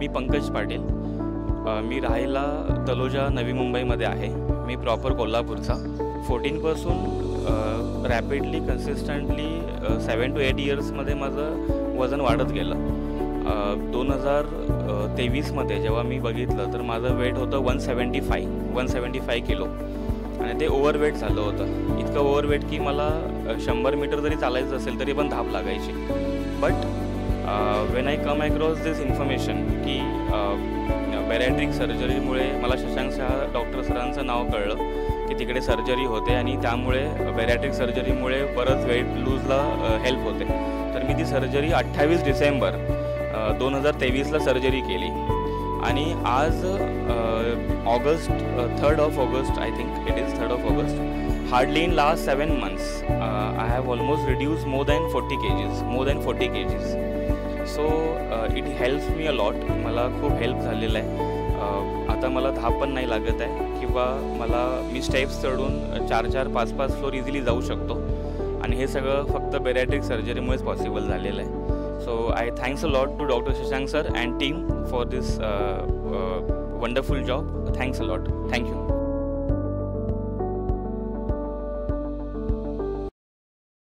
मी पंकज पाटील. मी राहायला तलोजा नवी मुंबईमध्ये आहे. मी प्रॉपर कोल्हापूरचा. 14 पासून रॅपिडली कन्सिस्टंटली 7 to 8 इयर्समध्ये माझं वजन वाढत गेलं. 2023मध्ये जेव्हा मी बघितलं तर माझं वेट होतं 175 किलो आणि ते ओव्हरवेट झालं होतं. इतकं ओव्हरवेट की मला 100 मीटर जरी चालायचं असेल तरी पण धाप लागायची. But when I come across this information की बॅरिएट्रिक सर्जरीमुळे मला शशांक शहा डॉक्टर सरांचं नाव कळलं की तिकडे सर्जरी होते आणि त्यामुळे बॅरिएट्रिक सर्जरीमुळे बरंच वेट लूजला हेल्प होते. तर मी ती सर्जरी 28 डिसेंबर 2023ला सर्जरी केली आणि आज August 3rd of August, I think it is 3rd of August. Hardly in last 7 months, I have almost reduced more than 40 kgs. So it helps me a lot. मला खूप help झालेलं आहे. आता मला धाप पण नाही लागत आहे किंवा मी स्टेप्स चढून 4-4, 5-5 फ्लोर इझिली जाऊ शकतो आणि हे सगळं फक्त बॅरिएट्रिक सर्जरीमुळेच पॉसिबल झालेलं आहे. So I thanks a lot to Dr. Shashank sir and team for this wonderful job. Thanks a lot. Thank you.